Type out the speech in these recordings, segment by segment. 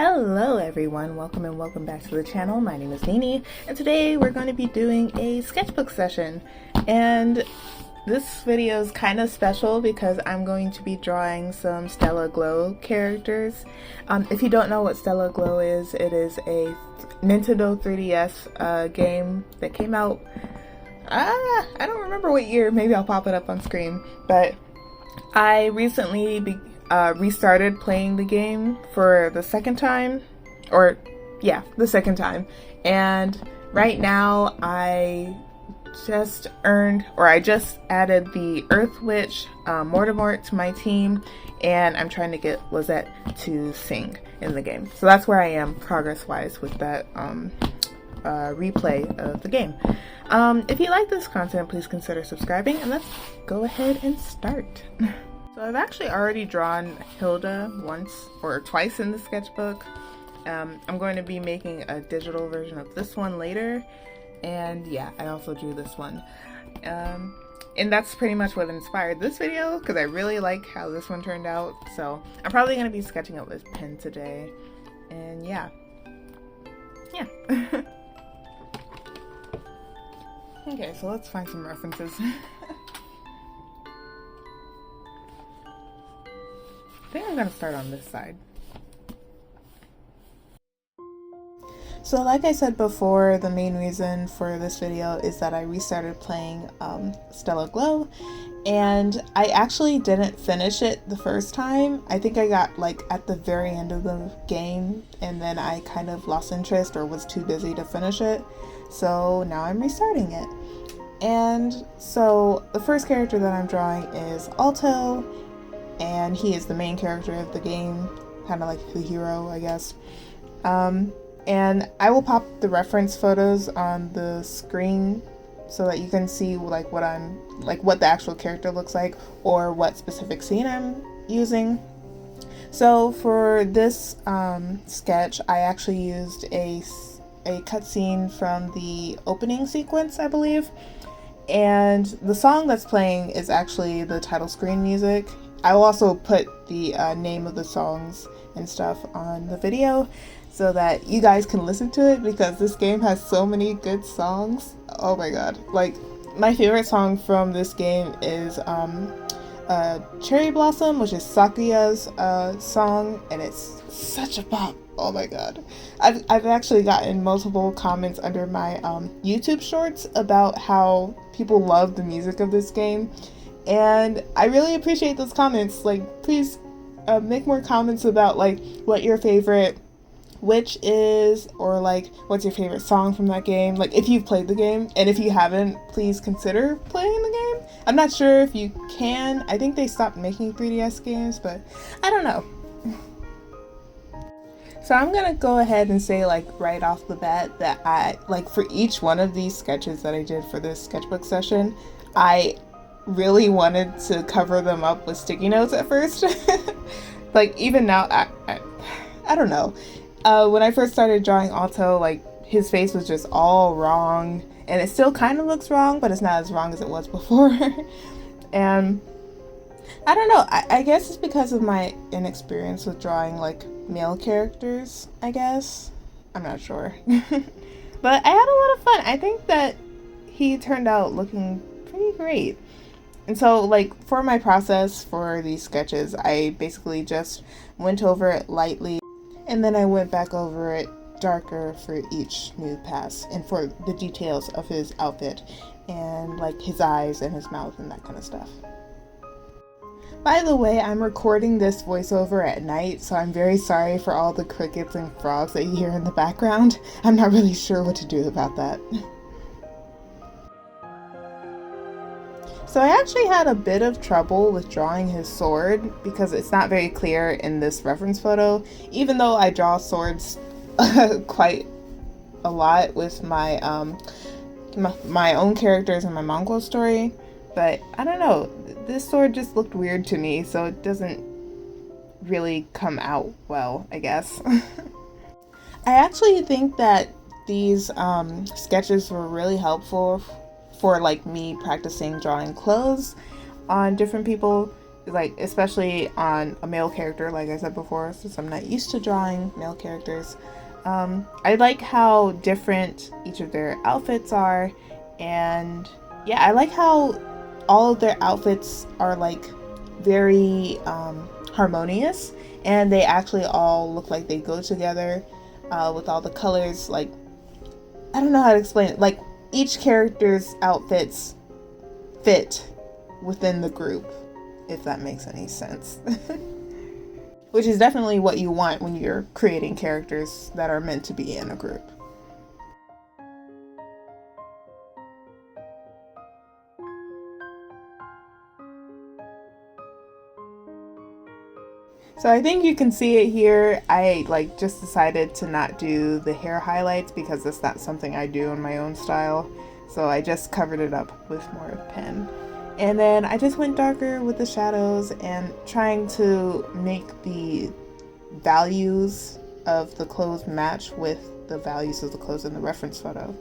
Hello everyone, welcome and welcome back to the channel. My name is Nini and today we're going to be doing a sketchbook session, and this video is kind of special because I'm going to be drawing some Stella Glow characters. If you don't know what Stella Glow is, it is a Nintendo 3DS game that came out, I don't remember what year, maybe I'll pop it up on screen, but I recently restarted playing the game for the second time, and right now I just added the Earth Witch Mordimort to my team, and I'm trying to get Lisette to sing in the game. So that's where I am progress-wise with that replay of the game. If you like this content, please consider subscribing, and let's go ahead and start. So I've actually already drawn Hilda once or twice in the sketchbook. I'm going to be making a digital version of this one later, and yeah, I also drew this one. And that's pretty much what inspired this video, because I really like how this one turned out. So I'm probably going to be sketching it with pen today, and yeah. Okay, so let's find some references. I think I'm going to start on this side. So like I said before, the main reason for this video is that I restarted playing Stella Glow, and I actually didn't finish it the first time. I think I got like at the very end of the game, and then I kind of lost interest or was too busy to finish it. So now I'm restarting it. And so the first character that I'm drawing is Alto, and he is the main character of the game, kind of like the hero, I guess. And I will pop the reference photos on the screen so that you can see like what the actual character looks like, or what specific scene I'm using. So for this sketch, I actually used a cutscene from the opening sequence, I believe. And the song that's playing is actually the title screen music. I will also put the name of the songs and stuff on the video so that you guys can listen to it, because this game has so many good songs. Oh my god. Like, my favorite song from this game is Cherry Blossom, which is Sakuya's song, and it's such a bop. Oh my god. I've actually gotten multiple comments under my YouTube shorts about how people love the music of this game. And I really appreciate those comments. Like, please make more comments about like what your favorite witch is, or like what's your favorite song from that game, like if you've played the game. And if you haven't, please consider playing the game. I'm not sure if you can. I think they stopped making 3DS games, but I don't know. So I'm gonna go ahead and say like right off the bat that I like, for each one of these sketches that I did for this sketchbook session, I really wanted to cover them up with sticky notes at first. Like, even now, I don't know. When I first started drawing Alto, like, his face was just all wrong, and it still kind of looks wrong, but it's not as wrong as it was before. And I don't know, I guess it's because of my inexperience with drawing like male characters, I guess. I'm not sure. But I had a lot of fun. I think that he turned out looking pretty great. And so, like, for my process for these sketches, I basically just went over it lightly, and then I went back over it darker for each new pass, and for the details of his outfit, and like his eyes and his mouth and that kind of stuff. By the way, I'm recording this voiceover at night, so I'm very sorry for all the crickets and frogs that you hear in the background. I'm not really sure what to do about that. So I actually had a bit of trouble with drawing his sword because it's not very clear in this reference photo, even though I draw swords quite a lot with my my own characters in my manga story. But I don't know, this sword just looked weird to me, so it doesn't really come out well, I guess. I actually think that these sketches were really helpful for like me practicing drawing clothes on different people, like especially on a male character, like I said before, since I'm not used to drawing male characters. I like how different each of their outfits are, and yeah, I like how all of their outfits are like very harmonious, and they actually all look like they go together with all the colors. Like, I don't know how to explain it. Like, each character's outfits fit within the group, if that makes any sense. Which is definitely what you want when you're creating characters that are meant to be in a group. So I think you can see it here. I like just decided to not do the hair highlights because that's not something I do in my own style. So I just covered it up with more pen. And then I just went darker with the shadows and trying to make the values of the clothes match with the values of the clothes in the reference photo.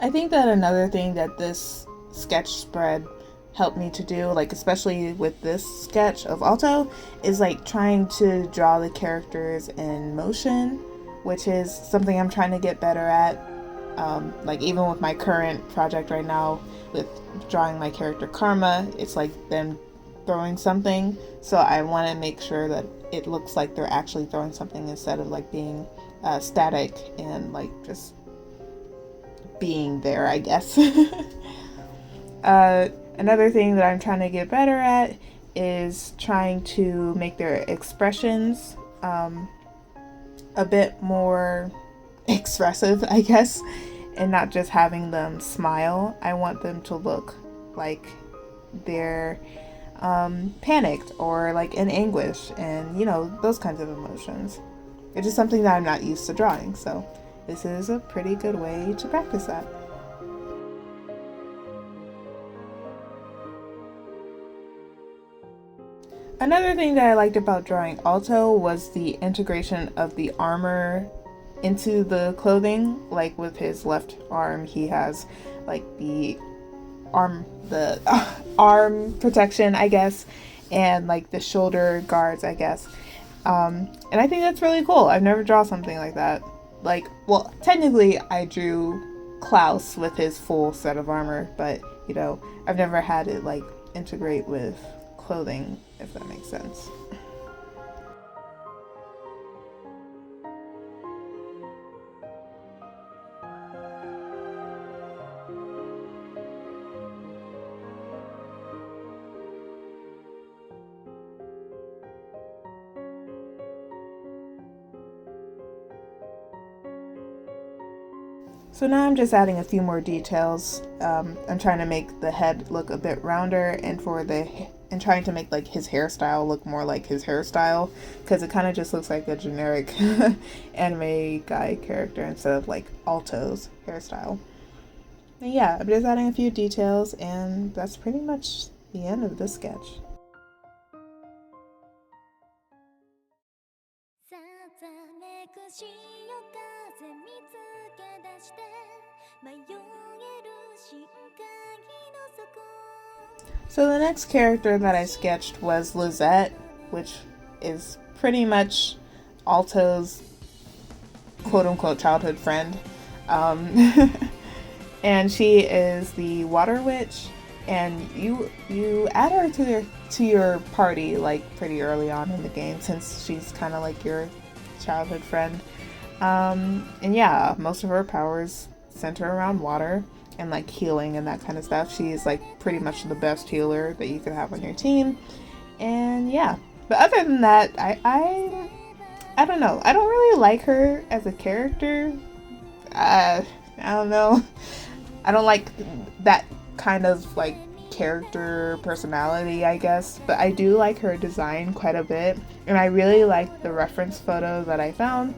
I think that another thing that this sketch spread helped me to do, like especially with this sketch of Alto, is like trying to draw the characters in motion, which is something I'm trying to get better at. Like even with my current project right now with drawing my character Karma, it's like them throwing something, so I want to make sure that it looks like they're actually throwing something instead of like being static and like just being there, I guess. Another thing that I'm trying to get better at is trying to make their expressions a bit more expressive, I guess, and not just having them smile. I want them to look like they're panicked or like in anguish, and you know, those kinds of emotions. It's just something that I'm not used to drawing, so this is a pretty good way to practice that. Another thing that I liked about drawing Alto was the integration of the armor into the clothing. Like with his left arm, he has like the arm protection, I guess, and like the shoulder guards, I guess. And I think that's really cool. I've never drawn something like that. Like, well, technically I drew Klaus with his full set of armor, but you know, I've never had it like integrate with clothing, if that makes sense. So now I'm just adding a few more details. I'm trying to make the head look a bit rounder, and trying to make like his hairstyle look more like his hairstyle, because it kind of just looks like a generic anime guy character instead of like Alto's hairstyle. And yeah, I'm just adding a few details, and that's pretty much the end of this sketch. So the next character that I sketched was Lisette, which is pretty much Alto's quote-unquote childhood friend. And she is the water witch, and you add her to your party like pretty early on in the game, since she's kind of like your childhood friend. And yeah, most of her powers center around water and like healing and that kind of stuff. She's like pretty much the best healer that you could have on your team. And yeah, but other than that, I don't know. I don't really like her as a character. I don't know. I don't like that kind of like character personality, I guess, but I do like her design quite a bit, and I really like the reference photo that I found.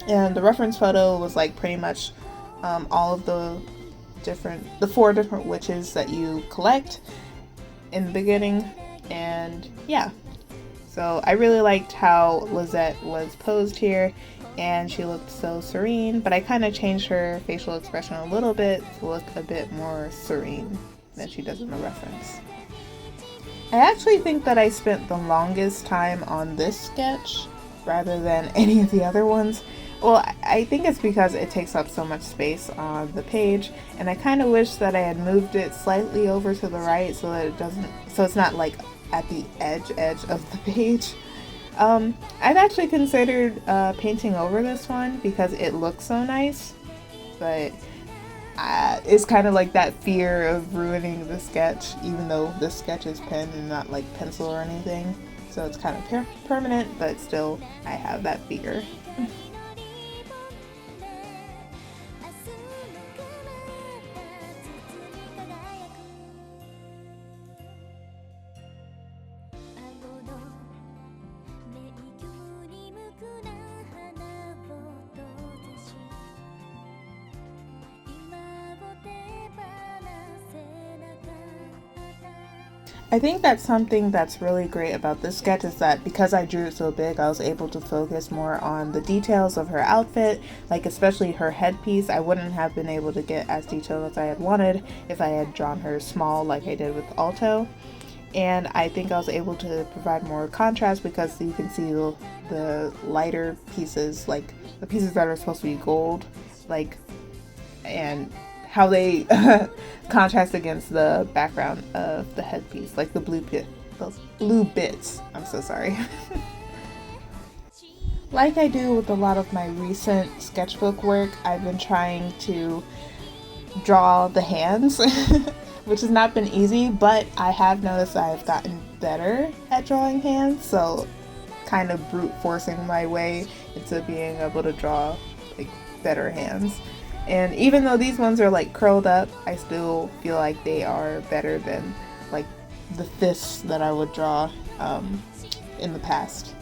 And the reference photo was like pretty much all of the 4 different witches that you collect in the beginning. And yeah, so I really liked how Lisette was posed here, and she looked so serene, but I kind of changed her facial expression a little bit to look a bit more serene than she does in the reference. I actually think that I spent the longest time on this sketch rather than any of the other ones. Well, I think it's because it takes up so much space on the page, and I kind of wish that I had moved it slightly over to the right so that it's not like at the edge of the page. I've actually considered painting over this one because it looks so nice, but it's kind of like that fear of ruining the sketch, even though the sketch is pen and not like pencil or anything. So it's kind of permanent, but still I have that fear. I think that's something that's really great about this sketch is that because I drew it so big, I was able to focus more on the details of her outfit, like especially her headpiece. I wouldn't have been able to get as detailed as I had wanted if I had drawn her small like I did with Alto. And I think I was able to provide more contrast because you can see the lighter pieces, like the pieces that are supposed to be gold, like, and how they contrast against the background of the headpiece, like those blue bits. I'm so sorry. Like I do with a lot of my recent sketchbook work, I've been trying to draw the hands, which has not been easy, but I have noticed I've gotten better at drawing hands, so kind of brute forcing my way into being able to draw like better hands. And even though these ones are like curled up, I still feel like they are better than like the fists that I would draw in the past.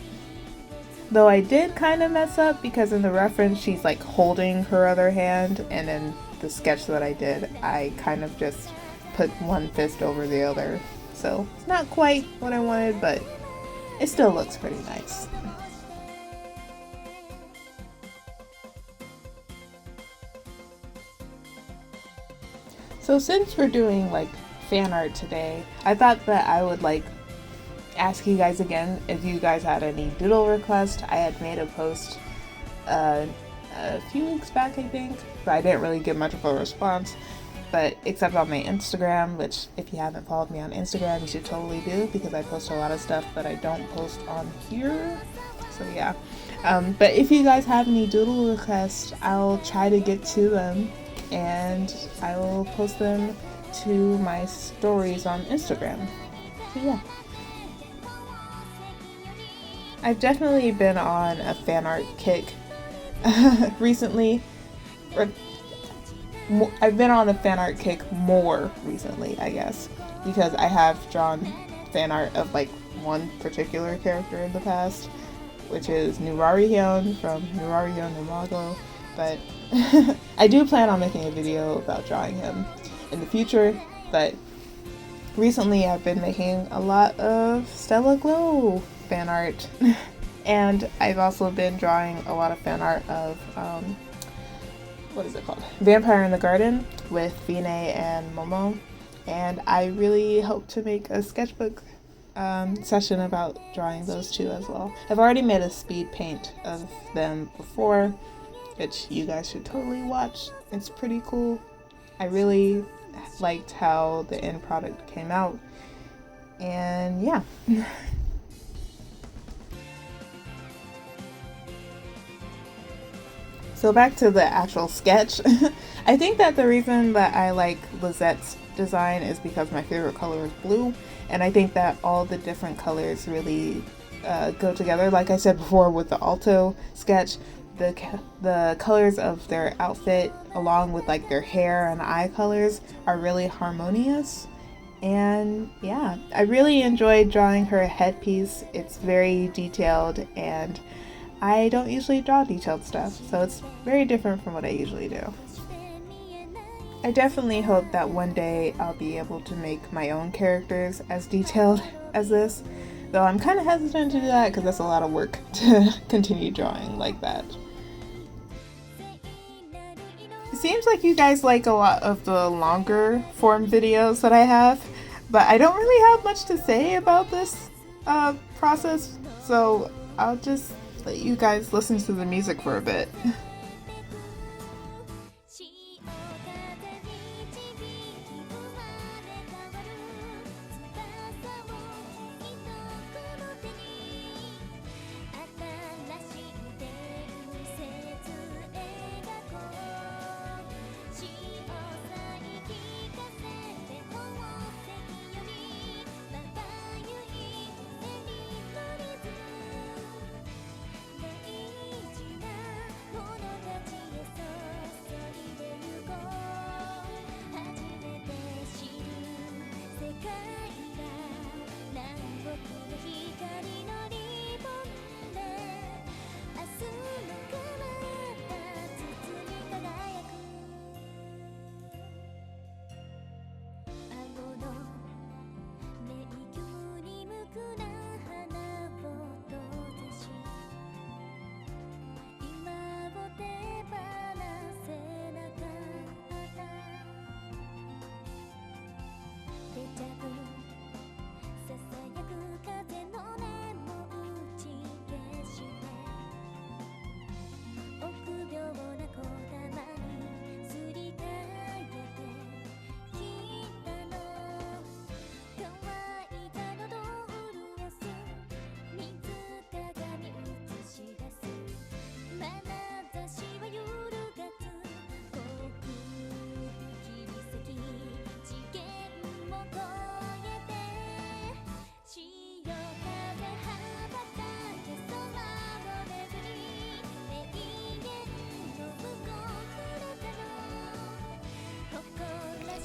Though I did kind of mess up because in the reference she's like holding her other hand, and in the sketch that I did, I kind of just put one fist over the other. So it's not quite what I wanted, but it still looks pretty nice. So since we're doing like fan art today, I thought that I would like ask you guys again if you guys had any doodle requests. I had made a post a few weeks back, I think, but I didn't really get much of a response, but except on my Instagram, which if you haven't followed me on Instagram, you should totally do because I post a lot of stuff that I don't post on here. So yeah, but if you guys have any doodle requests, I'll try to get to them and I will post them to my stories on Instagram. So yeah. I've definitely been on a fan art kick recently. I've been on a fan art kick more recently, I guess, because I have drawn fan art of like one particular character in the past, which is Nurarihyun from Nurarihyun Numago, but I do plan on making a video about drawing him in the future, but recently I've been making a lot of Stella Glow fan art, and I've also been drawing a lot of fan art of what is it called? Vampire in the Garden with Fine and Momo, and I really hope to make a sketchbook session about drawing those two as well. I've already made a speed paint of them before, which you guys should totally watch. It's pretty cool. I really liked how the end product came out, and yeah. So back to the actual sketch. I think that the reason that I like Lisette's design is because my favorite color is blue, and I think that all the different colors really go together. Like I said before with the Alto sketch, the colors of their outfit along with like their hair and eye colors are really harmonious, And yeah, I really enjoyed drawing her headpiece. It's very detailed, and I don't usually draw detailed stuff, so it's very different from what I usually do. I definitely hope that one day I'll be able to make my own characters as detailed as this, though I'm kind of hesitant to do that because that's a lot of work to continue drawing like that. It seems like you guys like a lot of the longer form videos that I have, but I don't really have much to say about this process, so I'll just let you guys listen to the music for a bit.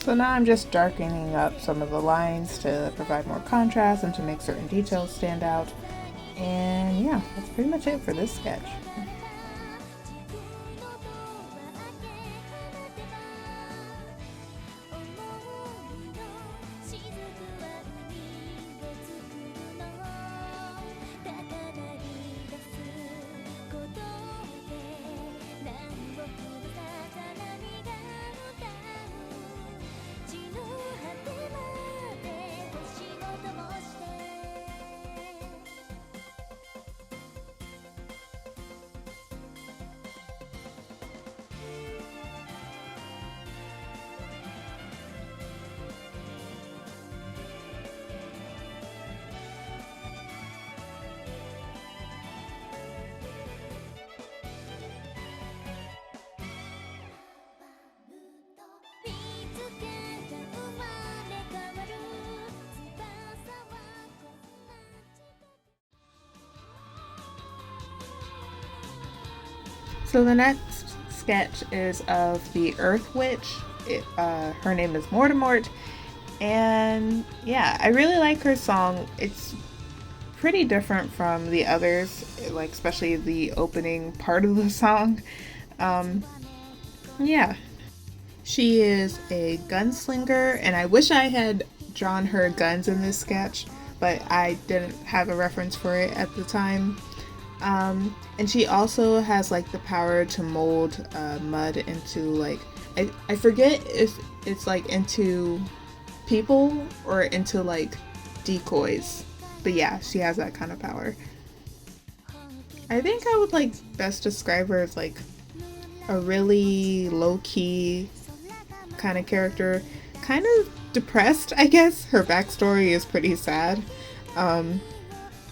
So now I'm just darkening up some of the lines to provide more contrast and to make certain details stand out. And yeah, that's pretty much it for this sketch. So the next sketch is of the Earth Witch. Her name is Mordimort, and yeah, I really like her song. It's pretty different from the others, like especially the opening part of the song. Yeah, she is a gunslinger, and I wish I had drawn her guns in this sketch, but I didn't have a reference for it at the time. And she also has like the power to mold mud into like, I forget if it's like into people or into like decoys, but yeah, she has that kind of power. I think I would like best describe her as like a really low-key kind of character, kind of depressed, I guess. Her backstory is pretty sad.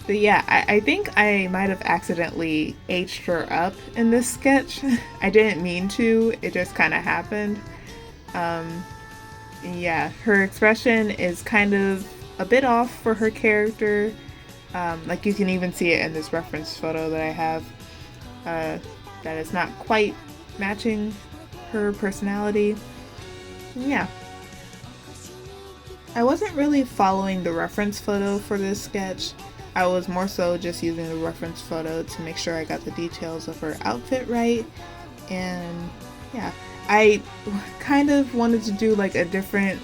But yeah, I think I might have accidentally aged her up in this sketch. I didn't mean to, it just kind of happened. Yeah, her expression is kind of a bit off for her character. Like you can even see it in this reference photo that I have. That is not quite matching her personality. Yeah. I wasn't really following the reference photo for this sketch. I was more so just using the reference photo to make sure I got the details of her outfit right. And yeah, I kind of wanted to do like a different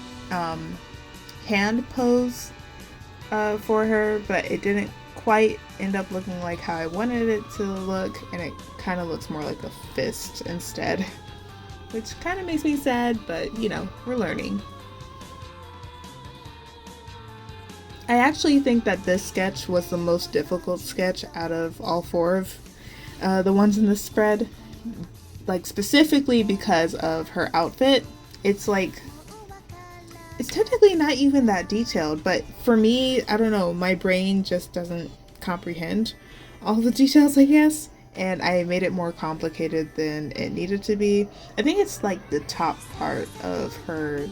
hand pose for her, but it didn't quite end up looking like how I wanted it to look, and it kind of looks more like a fist instead, which kind of makes me sad, but you know, we're learning. I actually think that this sketch was the most difficult sketch out of all four of the ones in the spread, like specifically because of her outfit. It's like, it's technically not even that detailed, but for me, I don't know, my brain just doesn't comprehend all the details, I guess, and I made it more complicated than it needed to be. I think it's like the top part of her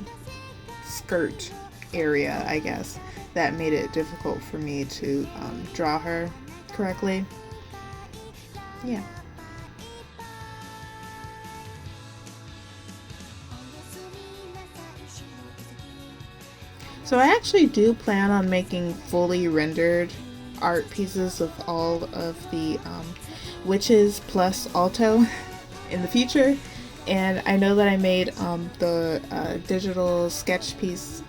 skirt area, I guess, that made it difficult for me to draw her correctly. Yeah. So I actually do plan on making fully rendered art pieces of all of the witches plus Alto in the future. And I know that I made the digital sketch piece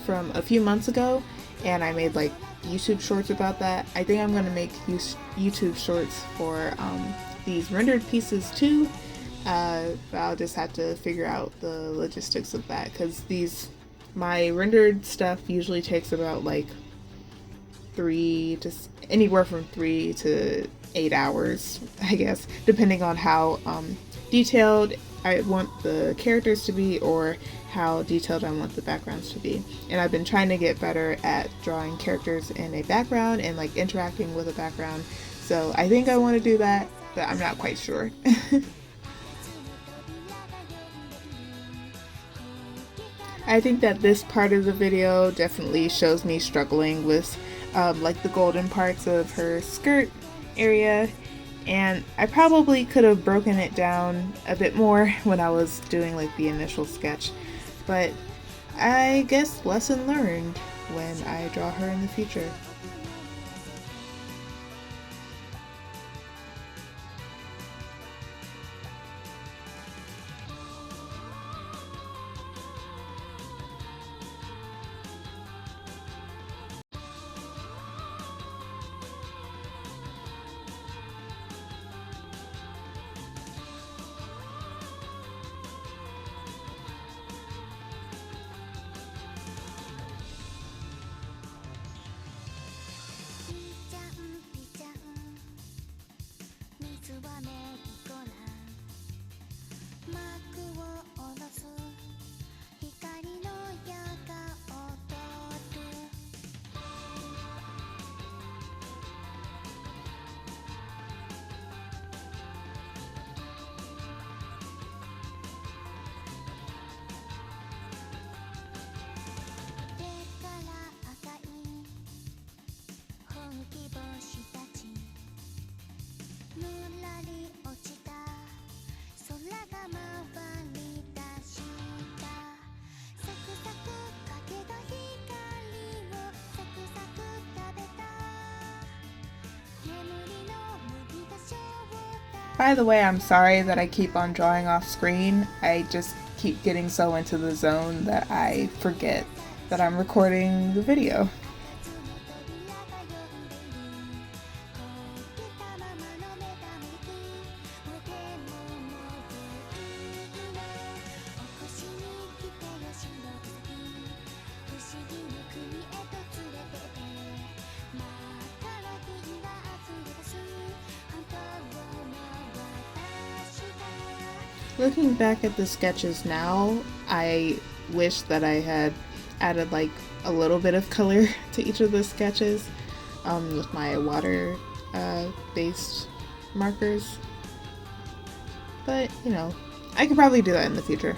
from a few months ago, and I made like YouTube shorts about that. I think I'm going to make YouTube shorts for these rendered pieces too. But I'll just have to figure out the logistics of that, because my rendered stuff usually takes about like anywhere from 3 to 8 hours, I guess, depending on how detailed I want the characters to be or how detailed I want the backgrounds to be. And I've been trying to get better at drawing characters in a background and like interacting with a background. So I think I want to do that, but I'm not quite sure. I think that this part of the video definitely shows me struggling with like the golden parts of her skirt area, and I probably could have broken it down a bit more when I was doing like the initial sketch, but I guess lesson learned when I draw her in the future. By the way, I'm sorry that I keep on drawing off screen. I just keep getting so into the zone that I forget that I'm recording the video. Looking back at the sketches now, I wish that I had added like a little bit of color to each of the sketches with my water based markers. But, you know, I could probably do that in the future.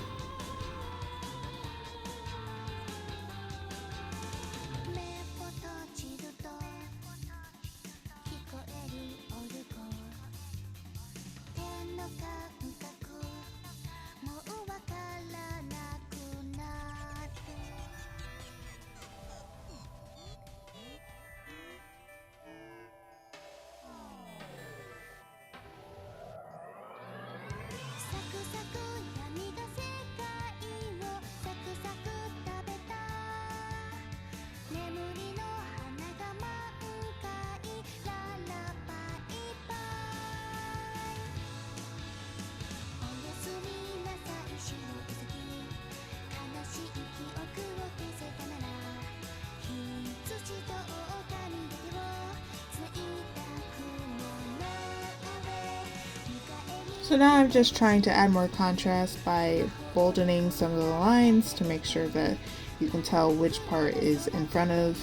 So now I'm just trying to add more contrast by boldening some of the lines to make sure that you can tell which part is in front of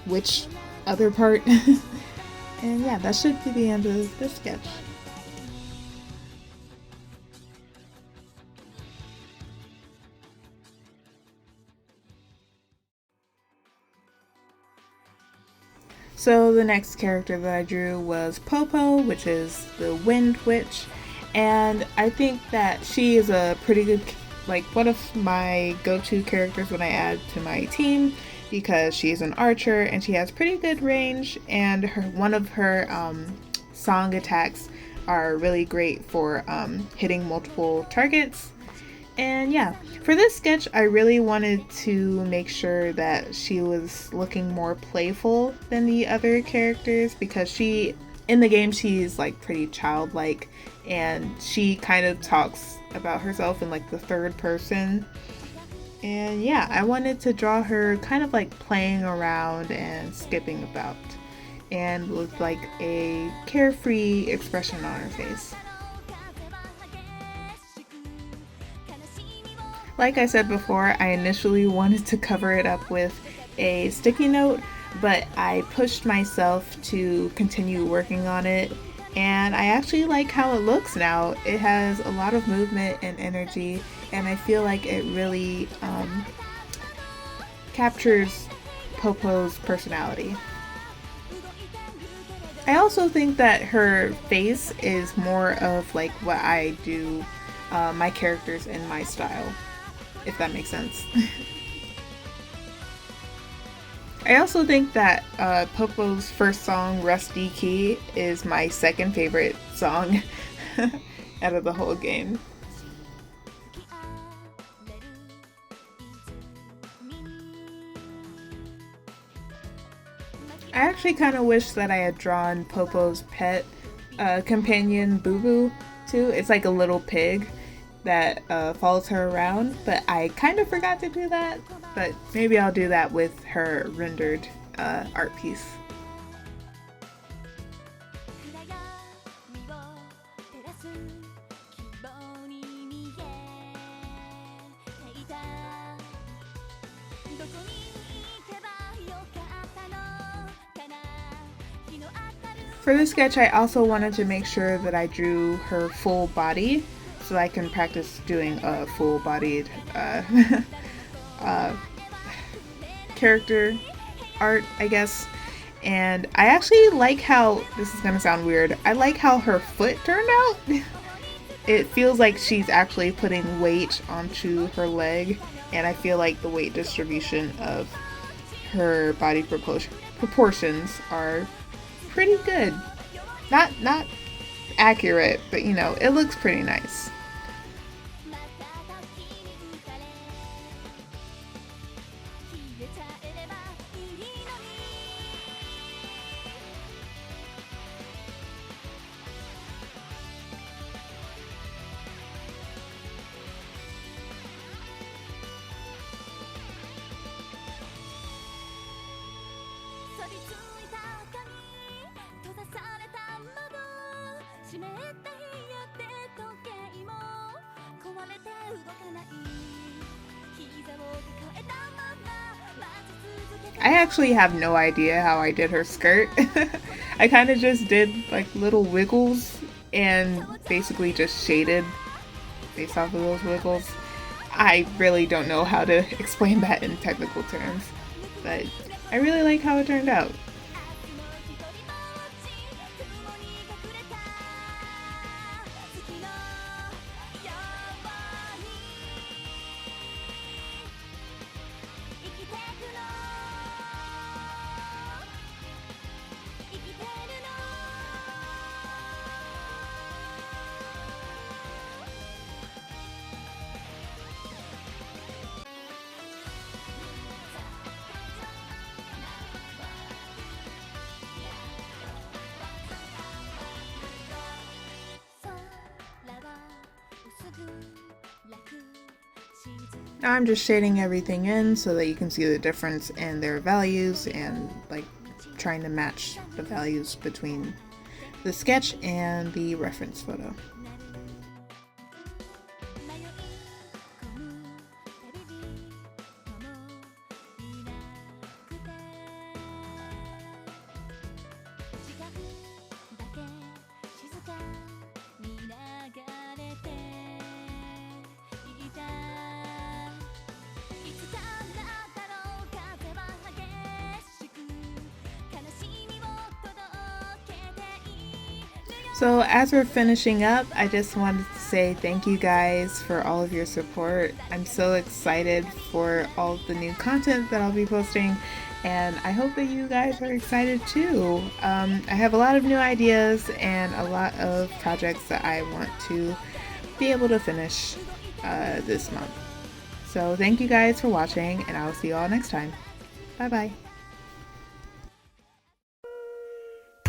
which other part. And yeah, that should be the end of this sketch. So the next character that I drew was Popo, which is the Wind Witch, and I think that she is a pretty good, like, one of my go-to characters when I add to my team, because she's an archer and she has pretty good range, and one of her song attacks are really great for hitting multiple targets. And yeah, for this sketch, I really wanted to make sure that she was looking more playful than the other characters, because in the game, she's like pretty childlike, and she kind of talks about herself in like the third person. And yeah, I wanted to draw her kind of like playing around and skipping about, and with like a carefree expression on her face. Like I said before, I initially wanted to cover it up with a sticky note, but I pushed myself to continue working on it, and I actually like how it looks now. It has a lot of movement and energy, and I feel like it really captures Popo's personality. I also think that her face is more of like what I do my characters in my style, if that makes sense. I also think that Popo's first song, Rusty Key, is my second favorite song out of the whole game. I actually kind of wish that I had drawn Popo's pet companion, Boo Boo, too. It's like a little pig that follows her around, but I kind of forgot to do that. But maybe I'll do that with her rendered art piece. For this sketch, I also wanted to make sure that I drew her full body, so I can practice doing a full-bodied character art, I guess. And I actually like how, this is gonna sound weird, I like how her foot turned out. It feels like she's actually putting weight onto her leg, and I feel like the weight distribution of her body proportions are pretty good. Not accurate, but you know, it looks pretty nice. I actually have no idea how I did her skirt. I kind of just did like little wiggles and basically just shaded based off of those wiggles. I really don't know how to explain that in technical terms, but I really like how it turned out. Now I'm just shading everything in so that you can see the difference in their values, and like trying to match the values between the sketch and the reference photo. So as we're finishing up, I just wanted to say thank you guys for all of your support. I'm so excited for all of the new content that I'll be posting, and I hope that you guys are excited too. I have a lot of new ideas and a lot of projects that I want to be able to finish this month. So thank you guys for watching, and I'll see you all next time. Bye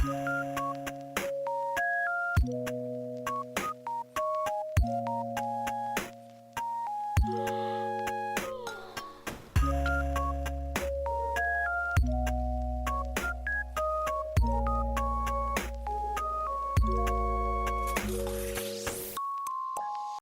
bye.